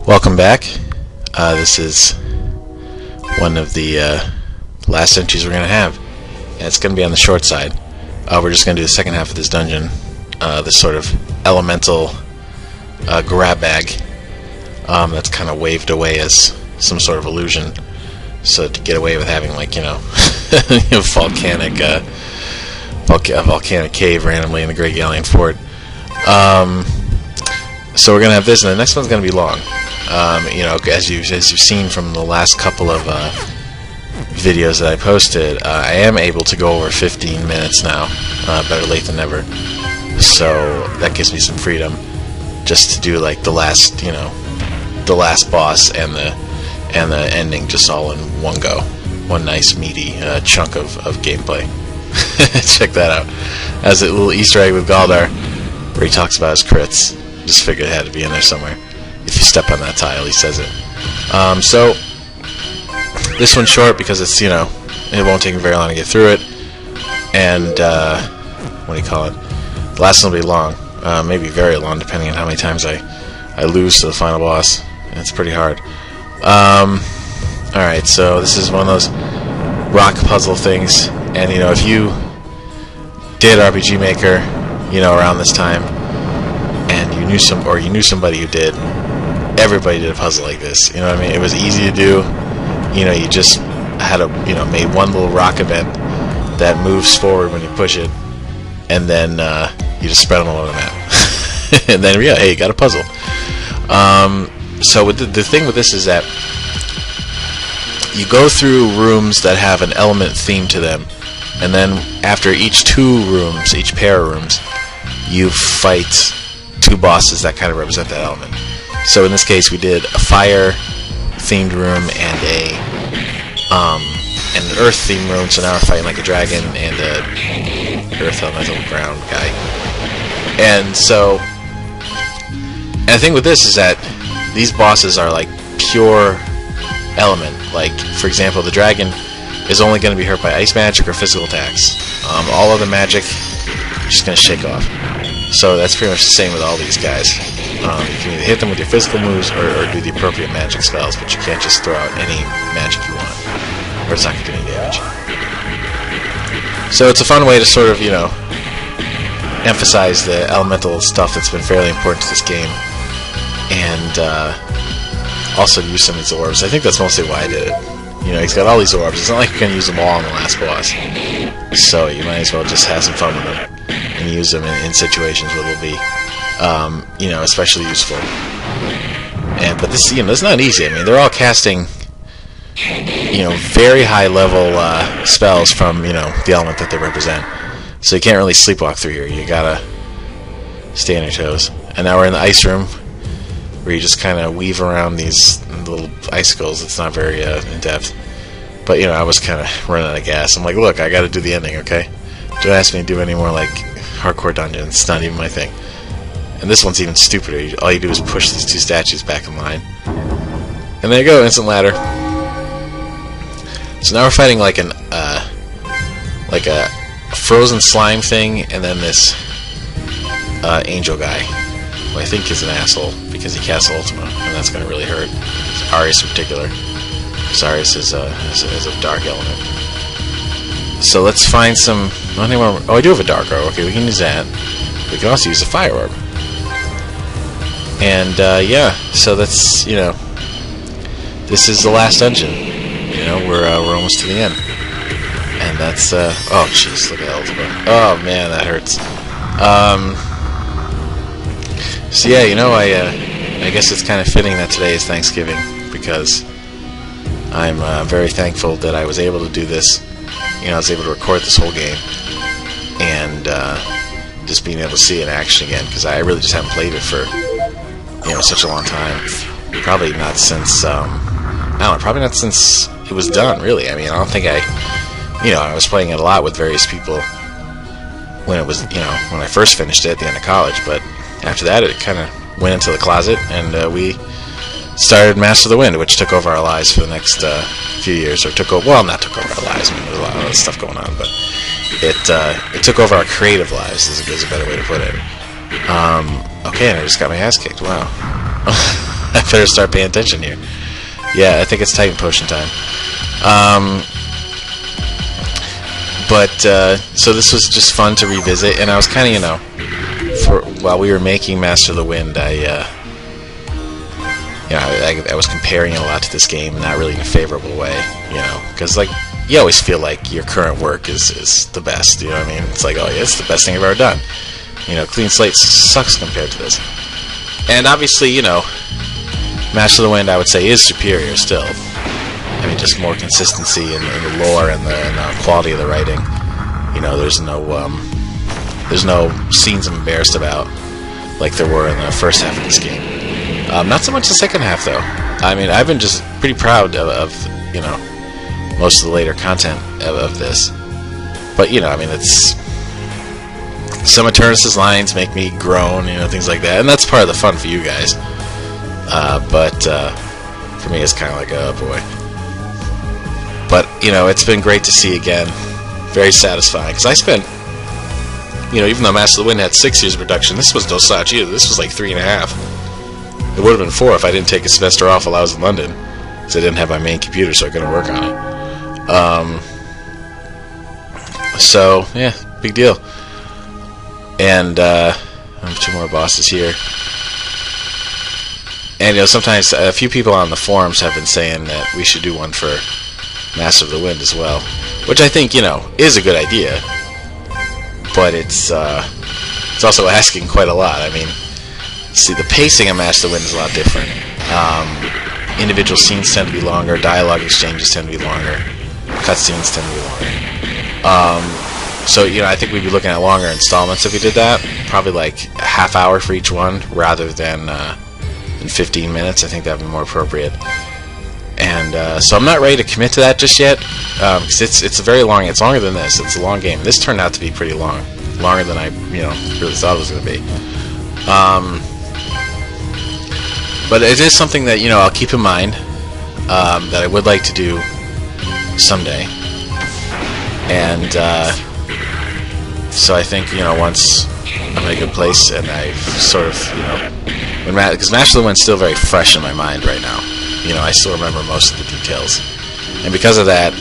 Welcome back. This is one of the last entries we're going to have, and it's going to be on the short side. We're just going to do the second half of this dungeon, this sort of elemental grab bag that's kind of waved away as some sort of illusion, so to get away with having, like, volcanic cave randomly in the Great Galleon Fort. So we're going to have this, and the next one's going to be long. As you've seen from the last couple of videos that I posted, I am able to go over 15 minutes now. Better late than never. So that gives me some freedom, just to do like the last boss and the ending just all in one go, one nice meaty chunk of gameplay. Check that out. As a little Easter egg with Galdar, where he talks about his crits. Just figured it had to be in there somewhere. If you step on that tile, he says it. So this one's short because it's, it won't take me very long to get through it. And what do you call it? The last one will be long, maybe very long, depending on how many times I lose to the final boss. And it's pretty hard. All right, so this is one of those rock puzzle things, and if you did RPG Maker, around this time, and you knew somebody who did, everybody did a puzzle like this. You know what I mean? It was easy to do. You just had made one little rock event that moves forward when you push it, and then you just spread them all over the map. And then hey, you got a puzzle. So with the thing with this is that you go through rooms that have an element theme to them, and then after each pair of rooms, you fight two bosses that kind of represent that element. So in this case, we did a fire-themed room and an earth-themed room. So now we're fighting like a dragon and a earth elemental ground guy. And the thing with this is that these bosses are like pure element. Like, for example, the dragon is only going to be hurt by ice magic or physical attacks. All other magic is just going to shake off. So that's pretty much the same with all these guys. You can either hit them with your physical moves or do the appropriate magic spells, but you can't just throw out any magic you want, or it's not going to do any damage. So it's a fun way to sort of, emphasize the elemental stuff that's been fairly important to this game, and also use some of these orbs. I think that's mostly why I did it. He's got all these orbs. It's not like you're going to use them all on the last boss. So you might as well just have some fun with them and use them in situations where they'll be, especially useful. But this, it's not easy. I mean, they're all casting, very high level spells from, the element that they represent. So you can't really sleepwalk through here. You gotta stay on your toes. And now we're in the ice room, where you just kind of weave around these little icicles. It's not very in-depth. But, I was kind of running out of gas. I'm like, look, I got to do the ending, okay? Don't ask me to do any more, like, hardcore dungeons. It's not even my thing. And this one's even stupider. All you do is push these two statues back in line. And there you go, instant ladder. So now we're fighting like a frozen slime thing, and then this angel guy, who I think is an asshole because he casts Ultima, and that's going to really hurt. Arius in particular. Because Arius is a dark element. So let's find some... Oh, I do have a dark orb. Okay, we can use that. We can also use a fire orb. And, so that's, this is the last dungeon. We're almost to the end. And that's, oh, jeez, look at Ultima. Oh, man, that hurts. So, yeah, I guess it's kind of fitting that today is Thanksgiving, because I'm very thankful that I was able to do this. I was able to record this whole game, and just being able to see it in action again, because I really just haven't played it for, such a long time. Probably not since, probably not since it was done, really. I mean, I don't think I was playing it a lot with various people when it was, when I first finished it at the end of college, but after that it kind of went into the closet, and we started Master of the Wind, which took over our lives for the next few years, or not took over our lives. I mean, there was a lot of other stuff going on, but it took over our creative lives, is a better way to put it. Okay, and I just got my ass kicked. Wow. I better start paying attention here. Yeah, I think it's Titan Potion time. So this was just fun to revisit, and I was kind of, while we were making Master of the Wind, I was comparing it a lot to this game, not really in a favorable way, because you always feel like your current work is the best, you know what I mean? It's like, oh yeah, it's the best thing I've ever done. Clean Slate sucks compared to this. And obviously, Master of the Wind, I would say, is superior still. I mean, just more consistency in the lore and the quality of the writing. There's no scenes I'm embarrassed about like there were in the first half of this game. Not so much the second half, though. I mean, I've been just pretty proud of most of the later content of this. But, I mean, it's... Some of Turnus's lines make me groan, things like that. And that's part of the fun for you guys. But for me, it's kind of like, oh, boy. But, it's been great to see again. Very satisfying. Because I spent, even though Master of the Wind had 6 years of production, this was no slouch either. This was like 3.5. It would have been 4 if I didn't take a semester off while I was in London. Because I didn't have my main computer, so I couldn't work on it. So, yeah, big deal. And, I have 2 more bosses here. And, sometimes a few people on the forums have been saying that we should do one for Master of the Wind as well. Which I think, is a good idea. But it's also asking quite a lot. I mean, see, the pacing of Master of the Wind is a lot different. Individual scenes tend to be longer. Dialogue exchanges tend to be longer. Cutscenes tend to be longer. So, I think we'd be looking at longer installments if we did that. Probably like a half hour for each one, rather than in 15 minutes. I think that would be more appropriate. And so I'm not ready to commit to that just yet, because it's a very long. It's longer than this. It's a long game. This turned out to be pretty long, longer than I really thought it was going to be. But it is something that I'll keep in mind, that I would like to do someday. And so I think once I'm in a good place and I sort of because Master of the Wind's still very fresh in my mind right now. I still remember most of the details, and because of that,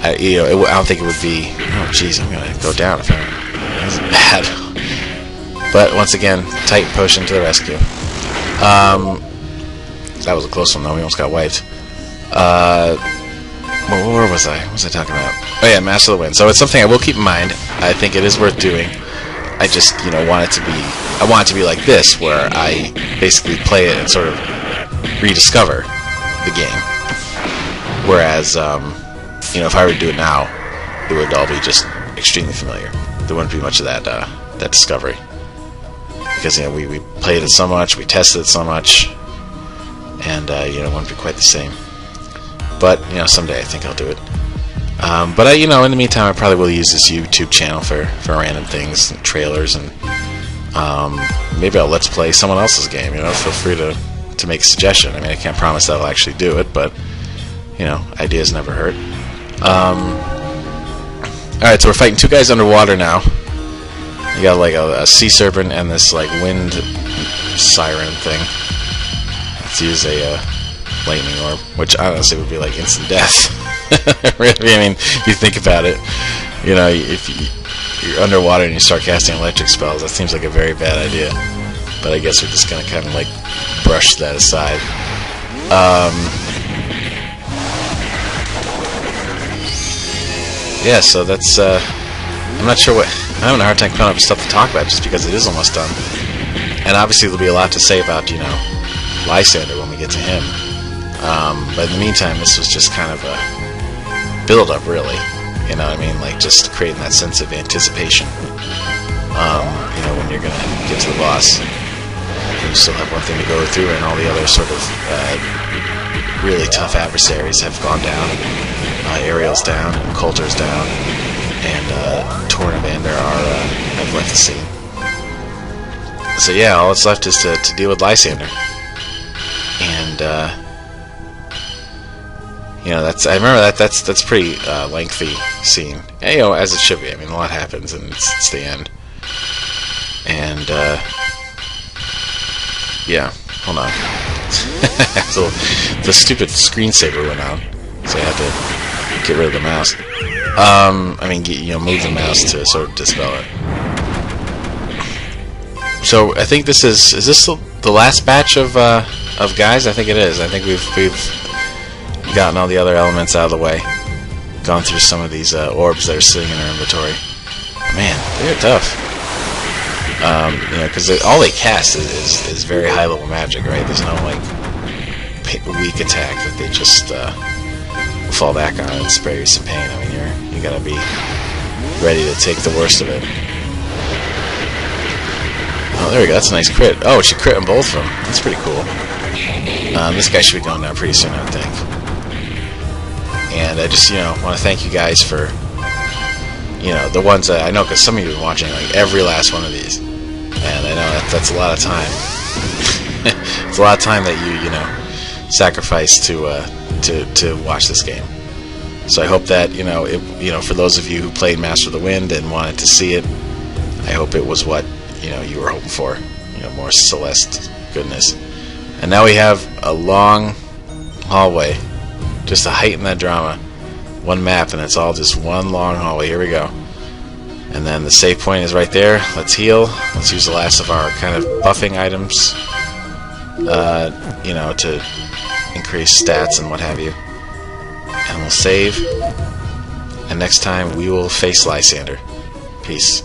I don't think it would be. Oh, jeez, I'm gonna go down if that's bad. But once again, Titan Potion to the rescue. That was a close one, though. We almost got wiped. Where was I? What was I talking about? Oh yeah, Master of the Wind. So it's something I will keep in mind. I think it is worth doing. I just want it to be. I want it to be like this, where I basically play it and sort of rediscover the game. Whereas, if I were to do it now, it would all be just extremely familiar. There wouldn't be much of that discovery, because we played it so much, we tested it so much, and it wouldn't be quite the same. But someday I think I'll do it. But in the meantime, I probably will use this YouTube channel for random things, and trailers, and maybe I'll let's play someone else's game. Feel free to make a suggestion. I mean, I can't promise that I'll actually do it, but ideas never hurt. Alright, so we're fighting 2 guys underwater now. You got like a sea serpent and this like wind siren thing. Let's use a lightning orb, which honestly would be like instant death. Really, I mean, if you think about it, if you're underwater and you start casting electric spells, that seems like a very bad idea. But I guess we're just gonna kind of like brush that aside. Yeah, so that's I'm not sure what. I'm having a hard time coming up with stuff to talk about just because it is almost done. And obviously there'll be a lot to say about Lysander when we get to him. But in the meantime, this was just kind of a build-up, really. You know what I mean? Like, just creating that sense of anticipation. When you're going to get to the boss. You still have one thing to go through, and all the other sort of really tough adversaries have gone down. Ariel's down, and Coulter's down, and Torn and Vander have left the scene. So yeah, all that's left is to deal with Lysander. And I remember that's a pretty lengthy scene. And, as it should be. I mean, a lot happens, and it's the end. And yeah, hold on. So the stupid screensaver went out, so I had to get rid of the mouse. I mean, move the mouse to sort of dispel it. So I think this is this the last batch of guys? I think it is. I think we've gotten all the other elements out of the way, gone through some of these orbs that are sitting in our inventory. Man, they're tough. Because all they cast is very high level magic, right? There's no like weak attack that they just fall back on and spare you some pain. I mean, you gotta be ready to take the worst of it. Oh, there we go. That's a nice crit. Oh, she crit on both of them. That's pretty cool. This guy should be going down pretty soon, I would think. And I just, want to thank you guys for, the ones that I know, because some of you have been watching like every last one of these, and I know that's a lot of time. It's a lot of time that you sacrifice to watch this game. So I hope that for those of you who played Master of the Wind and wanted to see it, I hope it was what you were hoping for. More Celeste goodness. And now we have a long hallway, just to heighten that drama. One map, and it's all just one long hallway. Here we go. And then the save point is right there. Let's heal. Let's use the last of our kind of buffing items, to increase stats and what have you. And we'll save. And next time we will face Lysander. Peace.